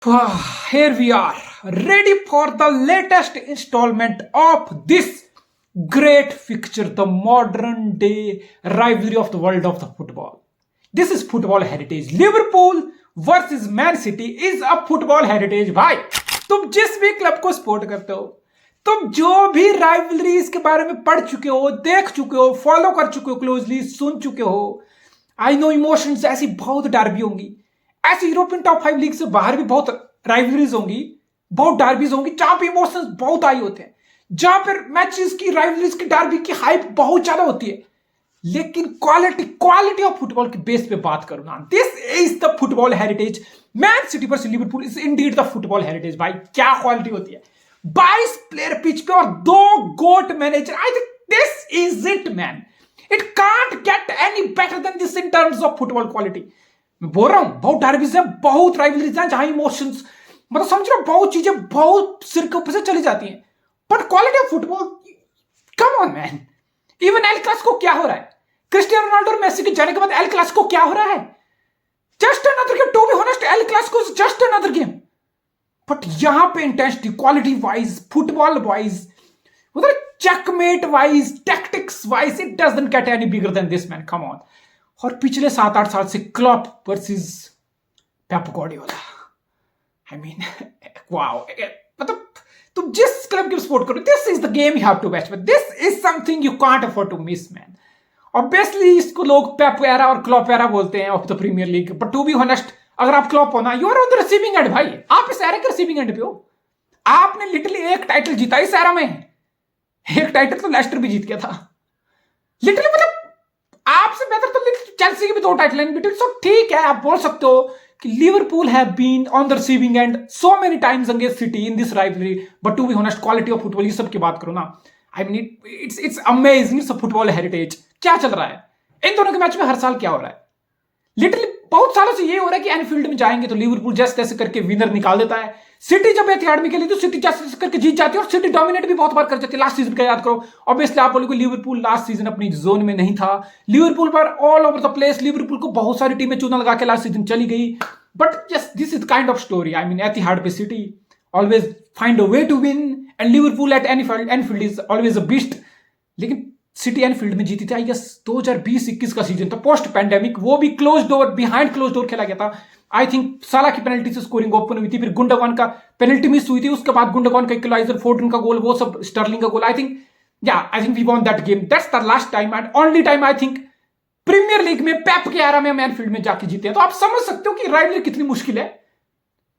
Here we are, ready for the latest installment of this great fixture, the modern day rivalry of the world of the football. This is football heritage. Liverpool versus Man City is a football heritage भाई. तुम जिस भी club को support करते हो, तुम जो भी राइवलरीज के बारे में पढ़ चुके हो, देख चुके हो, फॉलो कर चुके हो क्लोजली, सुन चुके हो. आई नो इमोशंस ऐसी बहुत डार्बी होंगी, ऐसे यूरोपियन टॉप 5 लीग से बाहर भी बहुत राइवलरीज होंगी, बहुत डार्बीज होंगी जहां पे इमोशंस बहुत हाई होते हैं, जहां पर मैचेस की राइवलरीज की डार्बी की हाइप बहुत ज्यादा होती है. लेकिन क्वालिटी ऑफ फुटबॉल के बेस पे बात करूं ना, this is the football heritage. Man city versus Liverpool is Indeed the football heritage. भाई क्या क्वालिटी होती है, 22 प्लेयर पिच पे और 2 got manager. I think this is it man. It can't get any better than this in terms of football quality. मैं बोल रहा हूं बहुत डार्बीज है, बहुत राइवलरीज हैं जहां इमोशंस, मतलब समझ रहे हो, बहुत चीजें बहुत सिर के ऊपर से चली जाती हैं. But quality of football, come on man. Even El Clasico क्या हो रहा है, क्रिस्टियानो रोनाल्डो और मेसी के जाने के बाद एल क्लासिको क्या हो रहा है? Just another game. To be honest, El Clasico is just another game. But यहां पे intensity, quality wise, football wise, उधर checkmate wise, tactics wise, it doesn't get any bigger than this man. Come on. और पिछले 7-8 साल से Klopp versus Pep Guardiola. I mean wow. मतलब तुम जिस क्लब की सपोर्ट करो, this is the game you have to watch. But this is something you can't afford to miss man. Obviously इसको लोग पेप एरा और क्लॉप एरा बोलते हैं of the Premier League. But to be honest, अगर आप Klopp हो ना, you are on the receiving end. भाई आप इस एरा के रिसीविंग एंड पे हो. आपने लिटरली एक टाइटल जीता इस एरा में. एक टाइटल तो लेस्टर भी जीत गया था लिटरली. मतलब आपसे बेहतर तो चेल्सी की भी 2 टाइटल हैं बिटवीन. सो ठीक है, आप बोल सकते हो कि Liverpool have been on the receiving end so many times against City in this rivalry. But to be honest, quality of football, ये सब की बात करो ना, I mean it's amazing. It's a football heritage. क्या चल रहा है इन दोनों के मैच में? हर साल क्या हो रहा है? लिटरली बहुत सालों से ये हो रहा है कि एनफील्ड में जाएंगे तो लिवरपूल जैसे तैसे करके विनर निकाल देता है. सिटी जब एतिहाद में खेली तो सिटी जैसे तैसे करके जीत जाती है, और सिटी डोमिनेट भी बहुत बार कर जाती है. लास्ट सीजन का याद करो. ऑब्वियसली आप बोलोगे लिवरपूल लास्ट सीजन अपनी जोन में नहीं था. लिवरपूल पर all over the place, Liverpool को बहुत सारी टीमें चूना लगा के लास्ट सीजन चली गई. But yes, this is kind of story. I mean Etihad पे City always find a way to win and Liverpool at Anfield is always a beast. लेकिन सिटी एनफील्ड में जीती थी. आई गेस 2020-21 का season था, post pandemic. वो भी close door, behind close door खेला गया था. आई थिंक साला की पेनल्टी से स्कोरिंग ओपन हुई थी, फिर गुंडोगान का पेनल्टी मिस हुई थी, उसके बाद गुंडोगान का इक्वलाइजर, फोर्टन का गोल, वो सब, स्टर्लिंग का goal. I think I think we won that game. That's the last time and only time I think Premier League में पेप के एरा में एनफील्ड में जाके जीते हैं. तो आप समझ सकते हो कि राइवलरी कितनी मुश्किल है,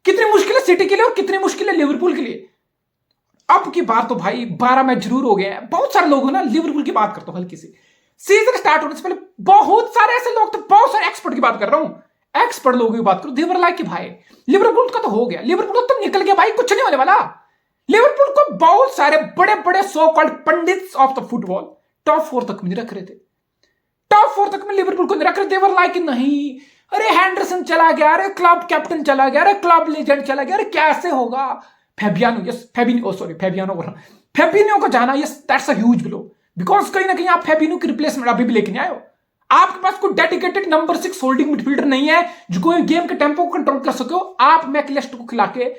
कितनी मुश्किल है सिटी के लिए और कितनी मुश्किल है लिवरपूल के लिए. अब की बात तो भाई 12 मैच जरूर हो गए हैं. बहुत सारे लोग ना लिवरपूल की बात करते हो हल्की सी. सीजन स्टार्ट होने से पहले बहुत सारे ऐसे लोग, तो बहुत सारे एक्सपर्ट की बात कर रहा हूं, एक्सपर्ट लोगों की बात करो, देवर लाइक कि भाई लिवरपूल का तो हो गया, लिवरपूल तो निकल गया भाई, कुछ नहीं होने वाला. लिवरपूल को बहुत सारे बड़े बड़े so called pandits of the football top 4 तक में नहीं रख रहे थे. टॉप 4 तक में लिवरपूल को नहीं रख रहे. देवर लाइक नहीं, अरे हैंडरसन चला गया, अरे क्लब कैप्टन चला गया, अरे क्लब लेजेंड चला गया, अरे कैसे होगा. फेबिनो को जाना, yes that's a huge blow. Because कहीं ना कहीं आप फेबिनो की रिप्लेसमेंट अभी भी लेके नहीं आए हो. आपके पास कोई डेडिकेटेड नंबर 6 होल्डिंग मिडफील्डर नहीं है जो कोई गेम के टेम्पो को कंट्रोल कर सके हो. आप मैकलेस्ट को खिला के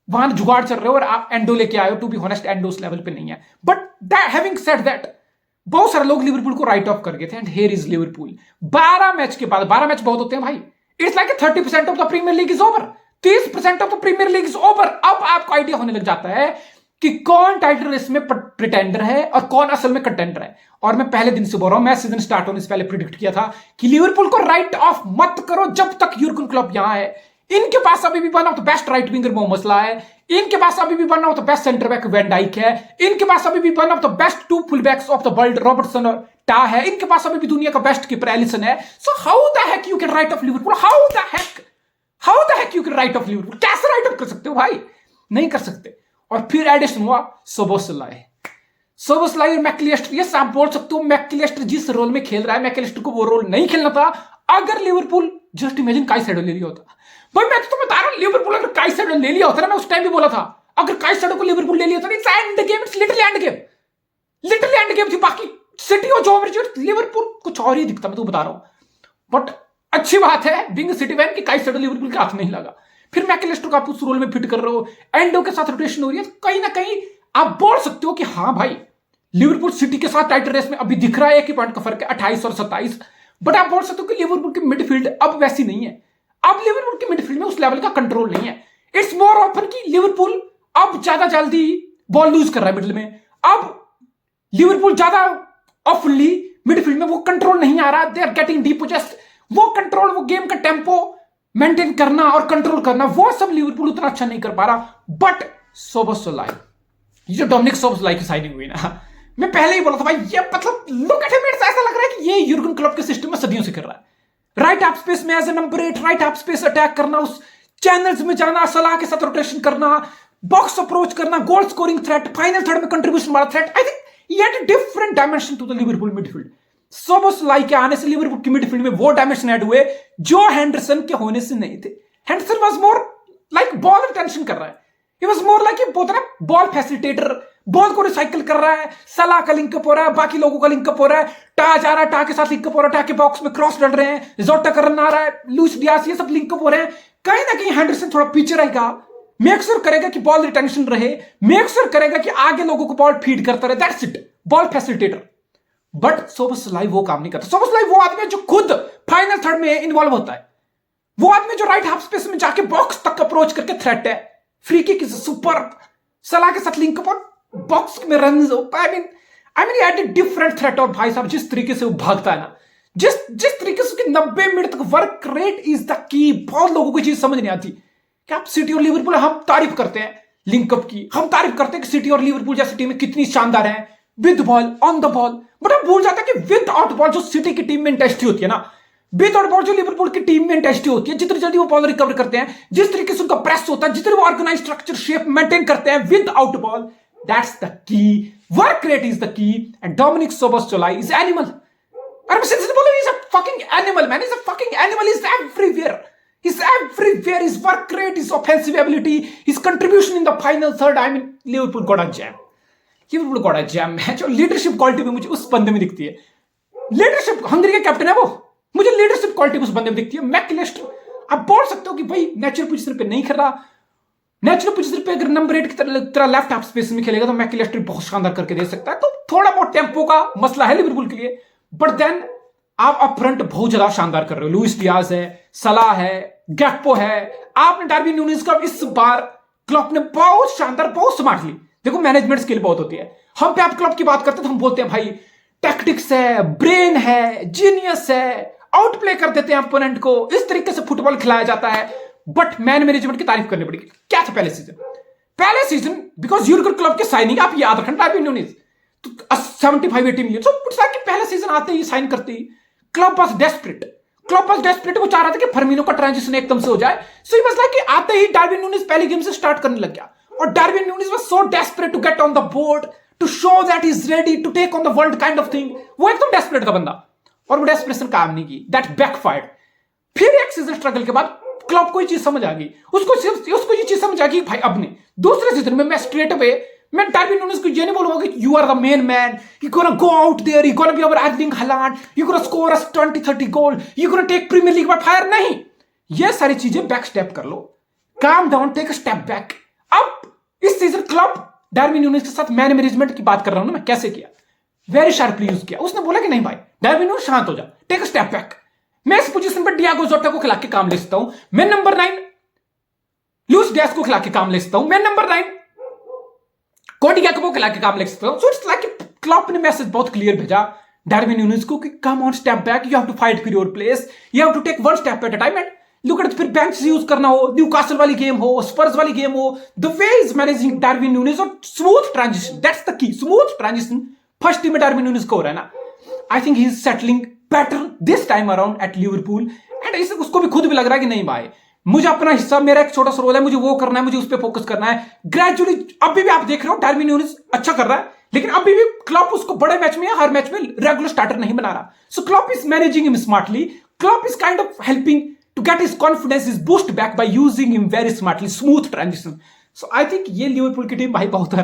वहां जुगाड़ चल रहे हो और आप एंडो लेके आए हो. टू बी ऑनेस्ट, एंडो उस लेवल पे नहीं है. बट हैविंग सेड दैट, बहुत सारे लोग लिवरपूल को राइट ऑफ कर गए थे and here is Liverpool. 12 match के बाद, 12 मैच बहुत होते हैं भाई. It's like 30% of the Premier League is over. 30% of the Premier League is over. अब आपको आइडिया होने लग जाता है कि कौन टाइटल रेस में प्रिटेंडर है और कौन असल में कंटेंडर है. और मैं पहले दिन से बोल रहा हूं, मैं सीजन स्टार्ट होने से पहले प्रिडिक्ट किया था कि लिवरपूल को राइट ऑफ मत करो जब तक यूर्गन क्लॉप यहां है. इनके पास अभी भी one of the best right winger Mohamed Salah है. इनके पास अभी भी one of the best centre back Van Dijk है. इनके पास अभी भी one of the best 2 full backs of the world Robertson और टा है. इनके पास अभी भी दुनिया का बेस्ट कीपर एलिसन है. So how the heck you can write of Liverpool? How the heck you can write of Liverpool? कैसे राइट ऑफ कर सकते हो भाई? नहीं कर सकते. और फिर एडिशन हुआ सोबोसलाई और मैकलिस्टर. यस, आप बोल सकते हो मैकलिस्टर जिस रोल में खेल रहा है, मैकलिस्टर को वो रोल नहीं खेलना था. अगर लिवरपूल, जस्ट इमेजिन काइसेडो ले लिया होता. भाई मैं तो बता रहा हूं, लिवरपूल अगर काइसेडो ले लिया होता ना, मैं उस टाइम भी बोला था, अगर काइसेडो को लिवरपूल ले लिया था, it's end game. It's literally end game थी. बाकी सिटी और जो लिवरपूल कुछ और ही दिखता, मैं तो बता रहा हूं. बट अच्छी बात है बीइंग सिटी फैन कि काइसेडो लिवरपूल के हाथ नहीं लगा. फिर मैकलिस्टर को आप उस रोल में फिट कर रहे हो, एंडो के साथ रोटेशन हो रही है, तो कहीं ना कहीं आप बोल सकते हो कि हाँ भाई लिवरपूल सिटी के साथ टाइटल रेस में अभी दिख रहा है, एक ही पॉइंट का फर्क है 28 और 27। बट आप बोल सकते हो कि लिवरपूल की मिडफील्ड अब वैसी नहीं है, अब लिवरपूल की मिडफील्ड में उस लेवल का कंट्रोल नहीं है। इट्स मोर ऑफन कि लिवरपूल अब ज्यादा जल्दी बॉल लूज कर रहा है मिडल में, अब लिवरपूल ज्यादा ऑफनली मिडफील्ड में वो कंट्रोल नहीं आ रहा, दे आर गेटिंग डीपोजेस्ट, वो कंट्रोल, वो गेम का टेम्पो मेंटेन करना और कंट्रोल करना, वो सब लिवरपूल उतना अच्छा नहीं कर पा रहा। बट सोबोसलाई, ये जो डोमिनिक सोबोसलाई की साइनिंग हुई ना, मैं पहले ही बोला था भाई ये मतलब लुक एट हिम, ऐसा लग रहा है कि ये यूर्गन क्लब के सिस्टम में सदियों से कर रहा है। राइट हाफ स्पेस में as a number 8 right half space attack करना, उस चैनल्स में जाना, सलाह के साथ रोटेशन करना, बॉक्स अप्रोच करना, goal scoring threat, final third में कंट्रीब्यूशन वाला threat. I think he had a different dimension to the Liverpool midfield. Szoboszlai के आने से लिवरपूल की मिडफील्ड में वो डायमेंशन ऐड हुए जो हेंडरसन के होने से नहीं थे। Henderson was more like ball retention कर रहा है, ही वाज मोर लाइक बोलते ना बॉल फैसिलिटेटर, बॉल को रिसाइकिल कर रहा है, सलाह का लिंकअप हो रहा है, बाकी लोगों का लिंकअप हो रहा है, टा जा रहा है, टा के साथ लिंकअप हो रहा है, टा के बॉक्स में क्रॉस डल रहे हैं, जोटा का रन आ रहा है, लुइस डियास, ये सब लिंकअप हो रहे हैं। कहीं ना कहीं हेंडरसन थोड़ा पीछे रहेगा, मेक श्योर करेगा कि बॉल रिटेंशन रहे, मेक श्योर करेगा कि आगे लोगों को बॉल फीड करता रहे, that's it, ball facilitator. But Szoboszlai वो काम नहीं करता। सोबोसलाई वो आदमी है जो खुद फाइनल थर्ड में इन्वॉल्व होता है, वो आदमी जो राइट हाफ स्पेस में जाके बॉक्स तक अप्रोच करके थ्रेट है, फ्री किक इज सुपर, सलाह के साथ लिंकअप और बॉक्स में run. I mean he had a different threat. और भाई साहब जिस तरीके से वो भागता है ना, जिस तरीके से उसकी 90 मिनट तक वर्क रेट इज द की। बहुत लोगों को चीज समझ नहीं आती कि आप सिटी और लिवरपूल, हम तारीफ करते हैं लिंकअप की, हम तारीफ करते हैं कि सिटी और लिवरपूल जैसी टीमें कितनी शानदार हैं with ball, on the ball, but हम भूल जाते हैं कि विद आउट बॉल जो सिटी की टीम में इंटेंसिटी होती है ना, विद आउट बॉल जो लिवरपूल की टीम में इंटेंसिटी होती है, जितनी जल्दी वो बॉल रिकवर करते हैं, जिस तरीके से उनका प्रेस होता है, जितने वो ऑर्गेनाइज स्ट्रक्चर शेप मेंटेन करते हैं without ball, that's the key. Work rate is the key and Dominik Szoboszlai is animal. अरे मैं सीधे बोलूं, is a fucking animal man, is a fucking animal, is everywhere, he's everywhere, his work rate, his offensive ability, his contribution in the final third. I mean Liverpool got a jam, Liverpool got a jam है। जो leadership quality भी मुझे उस बंदे में दिखती है, leadership, Hungary का कैप्टन है वो, मुझे लीडरशिप क्वालिटी उस बंदे में दिखती है। मैकलिस्टर आप बोल सकते हो कि भाई नेचुरल पोजीशन पे नहीं खेल रहा, नेचुरल पोजीशन पे अगर नंबर 8 की तरह लेफ्ट हाफ स्पेस में खेलेगा तो मैकलिस्टर बहुत शानदार करके दे सकता है। तो थोड़ा बहुत टेम्पो का मसला है लिवरपूल के लिए, बट देन आप अप फ्रंट बहुत ज्यादा शानदार कर रहे हो। लुइस डियाज है, सलाह है, गैक्पो है, आपने डार्विन न्यूनेज का इस बार क्लब ने बहुत शानदार, बहुत स्मार्ट ली। देखो मैनेजमेंट स्किल बहुत होती है, हम पे आप क्लब की बात करते हैं तो हम बोलते हैं भाई टैक्टिक्स है, ब्रेन है, जीनियस है, आउट प्ले कर देते हैं अपोनेंट को, इस तरीके से फुटबॉल खिलाया जाता है। बट मैन मैनेजमेंट की तारीफ करनी पड़ेगी। क्या था पहले सीजन बिकॉज यूर्गन क्लब की साइनिंग आप याद रखना, डार्विन न्यूनेज तो 75-80 मिलियन, सो पहले सीजन आते ही साइन करते ही क्लब वाज डेस्परेट, वो चाह रहा था कि फर्मिनो का ट्रांजिशन एकदम से हो जाए। सो ही वाज लाइक कि आते ही डार्विन न्यूनेज पहली गेम से स्टार्ट करने लग गया, और Darwin Nunez was so desperate to get on the board, to show that he is ready to take on the world kind of thing. वो एकदम डेस्परेट था बंदा, और वो डेस्परेशन काम नहीं की, दैट बैकफायर्ड। फिर एक सीजन स्ट्रगल के बाद क्लब को ये चीज समझ आ गई, उसको ये चीज समझ आ गई भाई अब नहीं। दूसरे सीजन में मैं स्ट्रेट अवे मैं डार्विन न्यूनेज को ये नहीं बोलूंगा कि you are the main man, you gonna go out there, you gonna be our Erling Haaland, you gonna score us 20-30 goal, you gonna take Premier League by fire. नहीं, ये सारी चीजें बैक स्टेप कर लो, calm down, take a step back. अब इस season club Darwin न्यूनेज के साथ मैन मैनेजमेंट की बात कर रहा हूं ना मैं, कैसे किया, वेरी शार्पली यूज किया। उसने बोला कि नहीं भाई डार्विन न्यूनेज शांत हो जा, टेक अ स्टेप बैक। मैं इस पोजीशन पर डियागो जोटा को खिला के काम ले सकता हूं, मैं नंबर 9 लुइस डियाज को खिला के काम ले सकता हूं, मैं नंबर 9 कोडी गैक्पो खिला के काम ले सकता हूं। सो इट्स लाइक क्लब ने मैसेज बहुत क्लियर भेजा डार्विन न्यूनेज को कि come on, step back, you have to fight for your place, you have to take one step at a time. And look at, फिर bench use करना हो, Newcastle वाली game हो, स्पर्स वाली गेम हो, the way is managing Darwin Nunez, और smooth transition, that's the key, smooth transition first team में Darwin Nunez को हो रहा है ना। I think he is settling better this time around at Liverpool, and उसको भी खुद भी लग रहा है कि नहीं भाई मुझे अपना हिस्सा, मेरा एक छोटा सा रोल है, मुझे वो करना है, मुझे उस पर फोकस करना है। ग्रेजुअली अभी भी आप देख रहे हो डार्विन न्यूनेज अच्छा कर रहा है, लेकिन अभी भी क्लब उसको बड़े मैच में या हर मैच में रेगुलर स्टार्टर नहीं बना रहा। So club is managing him smartly, club is kind of helping to get his confidence is boost back by using him very smartly, smooth transition. So I think ये Liverpool की team भाई बहुत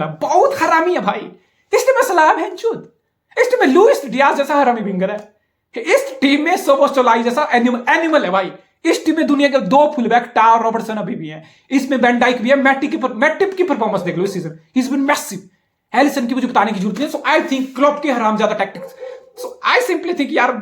हरामी है भाई। इस टीम में सलाम है चूत, इस टीम में लुइस डियाज जैसा हरामी विंगर है, इस टीम में सोबोसलाई जैसा एनिमल है भाई। इस टीम में दुनिया के 2 फुलबैक टा और रॉबर्टसन अभी भी हैं, इसमें वैन डाइक भी है। मैटिप की परफॉर्मेंस देख लो इस season, he is been massive. Alisson की मुझे बताने की जरूरत नहीं। सो आई थिंक क्लब के हरामजादा tactics. So I simply think यार,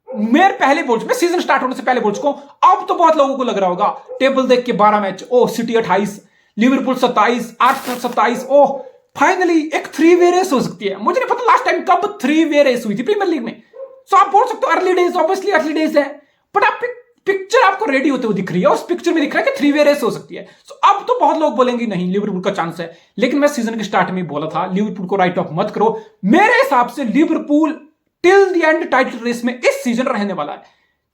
मैं पहले बोल चुका, मैं सीजन स्टार्ट होने से पहले बोल चुका हूं। अब तो बहुत लोगों को लग रहा होगा टेबल देख के 12 match, oh City 28, Liverpool 27, Arsenal 27, oh finally एक 3-वे रेस हो सकती है। मुझे नहीं पता लास्ट टाइम कब 3-वे रेस हुई थी प्रीमियर लीग में। सो आप बोल सकते हो early days, obviously early days है, बट आप पिक्चर आपको रेडी होते हुए दिख रही है। उस पिक्चर में दिख रहा है कि 3-वे रेस हो सकती है। सो अब तो बहुत लोग बोलेंगे नहीं लिवरपूल का चांस है, लेकिन मैं सीजन के स्टार्ट में बोला था लिवरपूल को राइट ऑफ मत करो। मेरे हिसाब से Liverpool till the end title race में इस सीजन रहने वाला है,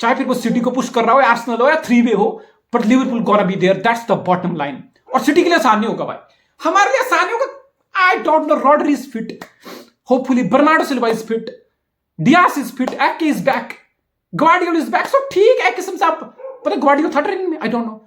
चाहे फिर वो सिटी को पुश कर रहा हो, आर्सेनल हो या 3-वे हो, but Liverpool gonna be there, that's the bottom line. और सिटी के लिए आसान नहीं होगा भाई, हमारे लिए आसान नहीं होगा। I don't know, Rodri is fit, hopefully Bernardo Silva is fit, Dias is fit, Ake is back, Gvardiol is back. So ठीक है, किस्म से आप पता ग्वार्डियोल था ट्रेनिंग में, आई डोंट नो,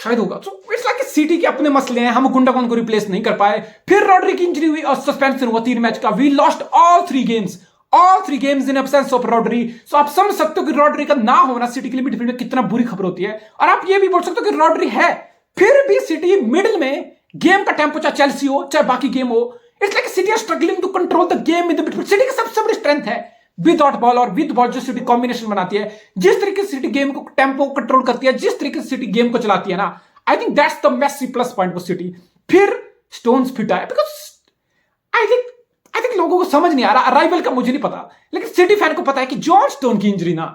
शायद होगा। सो इट्स लाइक सिटी के अपने मसले हैं, हम गुंडागोन को रिप्लेस नहीं कर पाए। फिर रॉड्री की इंजरी हुई और सस्पेंशन हुआ 3 मैच का। We lost all 3 games in absence of Rodri. So आप समझ सकते हो कि रॉड्री का ना होना सिटी के लिए मिडफील्ड में कितना बुरी खबर होती है। और आप ये भी बोल सकते हो कि रॉड्री है, फिर भी सिटी मिडिल में गेम का टेम्पो, चाहे चेल्सी हो चाहे बाकी गेम हो, it's like City are struggling to control the game in the midfield. City की सबसे बड़ी स्ट्रेंथ है विदाउट बॉल और विद बॉल जो सिटी कॉम्बिनेशन बनाती है, जिस तरीके से सिटी गेम को टेम्पो कंट्रोल करती है, जिस तरीके से सिटी गेम को चलाती है ना, I think that's the massive plus point for city. फिर स्टोन्स फिट आए, बिकॉज आई थिंक लोगों को समझ नहीं आ रहा, अराइवल का मुझे नहीं पता, लेकिन सिटी फैन को पता है कि जॉन स्टोन की इंजरी ना,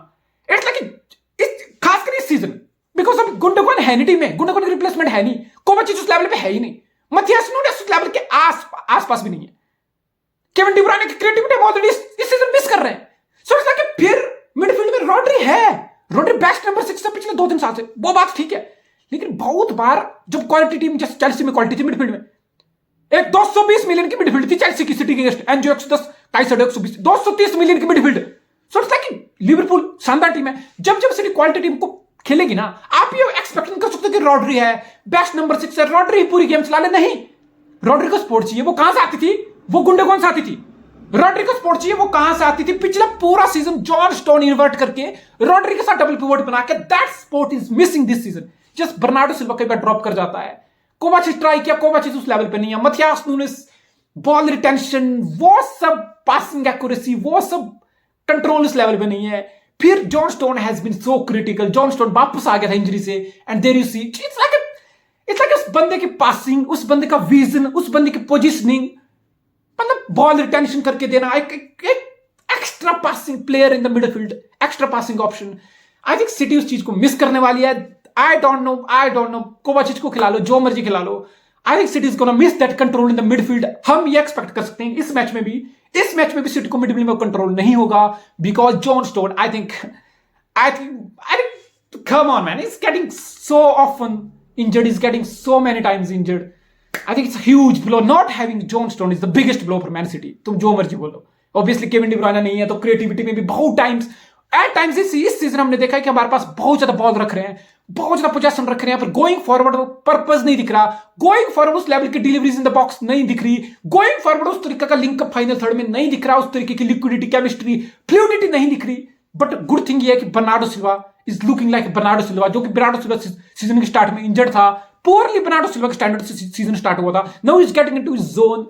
इट्स लाइक खासकर इस सीजन, बिकॉज अब गुंडोगन है नहीं टीम में, गुंडोगन की रिप्लेसमेंट है नहीं, कोवाचिच उस लेवल पे है ही नहीं, मथियास नूनेस उस लेवल के आसपास भी नहीं है, केविन डी ब्रुयने की क्रिएटिविटी हम ऑलरेडी इस सीजन मिस कर रहे हैं। सो इट्स लाइक फिर मिडफील्ड में रॉड्री है, रॉड्री बेस्ट नंबर 6 से पिछले 2-3 साल से, वो बात ठीक है, लेकिन बहुत बार जब क्वालिटी टीम जैसे चेल्सी में क्वालिटी थी मिडफील्ड में, एक 220 मिलियन की मिडफील्ड थी चेल्सी की सिटी के अगेंस्ट, एनजो 110, काइसेडो 120, 230 मिलियन की midfield. So it's like Liverpool शानदार टीम है, जब सिटी क्वालिटी टीम को खेलेगी ना, आप ये एक्सपेक्ट नहीं कर सकते कि रॉड्री है बेस्ट नंबर 6 है, रॉड्री पूरी गेम चला ले, नहीं, रॉड्री को सपोर्ट चाहिए। वो कहां से आती थी? वो गुंडोगन से आती थी। रॉड्री को सपोर्ट चाहिए, वो कहां से आती थी? पिछला पूरा सीजन जॉन स्टोन इन्वर्ट करके रॉड्री के साथ डबल पिवोट बना के, that support is missing this season. Just Bernardo Silva कई बार ड्रॉप कर जाता है, कोवाचिच ट्राई किया, कोवाचिच उस लेवल पे नहीं है, मथियास नूनेस बॉल रिटेंशन, वो सब पासिंग एक्यूरेसी, वो सब कंट्रोल इस लेवल पे नहीं है। फिर John Stone has been so critical, John Stone वापस आ गया था इंजरी से, and there you see it's like उस बंदे की पासिंग, उस बंदे का विजन, उस बंदे की पोजीशनिंग, मतलब बॉल रिटेंशन करके देना, एक extra passing player in the midfield, extra passing option. I think city उस चीज को मिस करने वाली है। आई डोंट नो कोवाचिच को खिला लो, जो मर्जी खिला लो, I think City is gonna miss that control in the midfield. हम ये एक्सपेक्ट कर सकते हैं इस मैच में भी सिटी को मिडफील्ड में कंट्रोल नहीं होगा, because John stone I think come on man, is getting so often injured, is getting so many times injured. I think it's a huge blow. Not having John Stone is the biggest blow for Man City. तुम जो मर्जी बोलो, obviously Kevin De ब्रुयने नहीं है, तो creativity में भी बहुत टाइम्स एट टाइम्स इस सीजन हमने देखा है कि हमारे पास बहुत ज्यादा बॉल रख रहे हैं, बहुत ज्यादा पोजेशन रख रहे हैं, पर गोइंग फॉरवर्ड पर्पस नहीं दिख रहा, गोइंग फॉरवर्ड उस लेवल की डिलीवरीज इन द बॉक्स नहीं दिख रही, गोइंग फॉरवर्ड उस तरीके का लिंक अप फाइनल थर्ड में नहीं दिख रहा, उस तरीके की लिक्विडिटी, केमिस्ट्री, फ्लूइडिटी नहीं दिख रही। बट गुड थिंग ये है कि Bernardo Silva is looking like Bernardo Silva, जो कि बर्नार्डो सिल्वा सीजन के स्टार्ट में इंजर्ड था, पोरली बर्नार्डो सिल्वा के स्टैंडर्ड से सीजन स्टार्ट हुआ था, now is getting into his zone.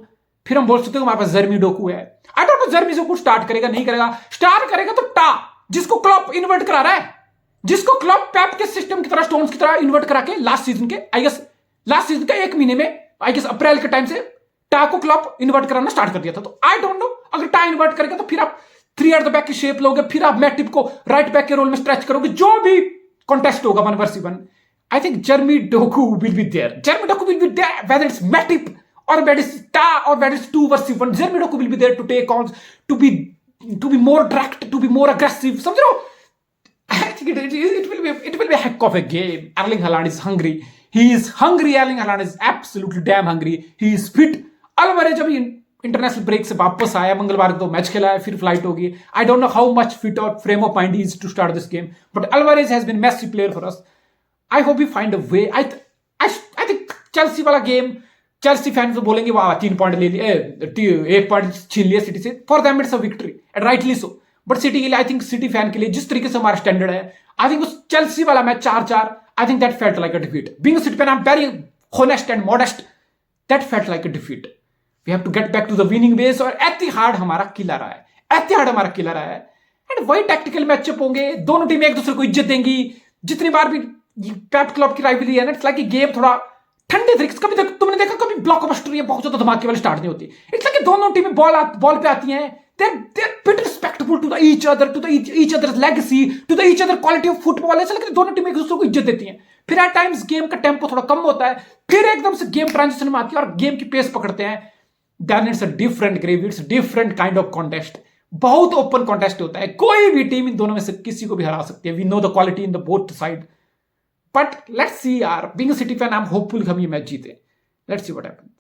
फिर हम बोल सकते हैं हमारे पास जर्मी डोकू है, आई डोंट नो जर्मी डोकू स्टार्ट करेगा नहीं करेगा, स्टार्ट करेगा तो टा, जिसको क्लॉप इन्वर्ट करा रहा है, जिसको क्लॉप पैप के सिस्टम की तरह स्टोन्स की तरह इन्वर्ट करा के लास्ट सीजन के आई गेस लास्ट सीजन के 1 महीने में आई गेस अप्रैल के टाइम से टा को क्लॉप इन्वर्ट कराना स्टार्ट कर दिया था। तो आई डोंट नो अगर टा इन्वर्ट करेगा तो फिर आप 3 एट द बैक की शेप लोगे, फिर आप मैटिप को राइट बैक के रोल में स्ट्रेच करोगे, जो भी कॉन्टेस्ट होगा 1 versus 1, I think Jeremy Doku will be there. Jeremy Doku will be there, whether it's Matip or whether it's Ta or whether it's 2 versus 1. Jeremy Doku will be there to take on, to be more direct, to be more aggressive. समझ रहे हो? I think it will be a heck of a game. Erling Haaland is hungry. He is hungry. Erling Haaland is absolutely damn hungry. He is fit. Alvarez अभी international break से वापस आया, मंगलवार को 2 match खेला है, फिर फ्लाइट होगी। I don't know how much fit और frame of mind is to start this game, but Alvarez has been massive player for us. I hope we find a way. I think Chelsea वाला game, Chelsea fans तो बोलेंगे वाह 3 point ले लिए, 1 point छीन लिया city से, for them it's a victory and rightly so. But city के लिए, आई थिंक सिटी फैन के लिए जिस तरीके से हमारा स्टैंडर्ड है, आई थिंक उस चेल्सी वाला match 4-4, I think that felt like a defeat. Being a City fan, I'm very honest and modest. That felt like a defeat. We have to get back to the winning ways. और एतिहाड हमारा किला रहा है, एतिहाड हमारा किला रहा है. And वही tactical matchup होंगे, दोनों टीमें एक दूसरे को इज्जत देंगी. जितनी बार भी पेप क्लब की राइवलरी है ना, इट्स लाइक गेम थोड़ा ठंडे तरीके से. कभी तुमने देखा कभी ब्लॉकबस्टर या बहुत ज्यादा धमाके वाली स्टार्ट नहीं होती. इट्स लाइक दोनों टीमें बॉल पे आती हैं. they're bit respectful to each other, to each other's legacy, to each other quality of football. ऐसा लगता है दोनों टीमें एक दूसरे को इज्जत देती हैं. फिर एट टाइम्स गेम का टेम्पो थोड़ा कम होता है, फिर एकदम से गेम ट्रांजिशन में आती है और गेम की पेस पकड़ते हैं. Then it's a different grave, it's different kind of contest. बहुत ओपन कॉन्टेस्ट होता है. कोई भी टीम इन दोनों में से किसी को भी हरा सकती है. We know the quality in the both side. But let's see यार, being a City fan I am hopeful कि हम ये मैच जीते. Let's see what happens.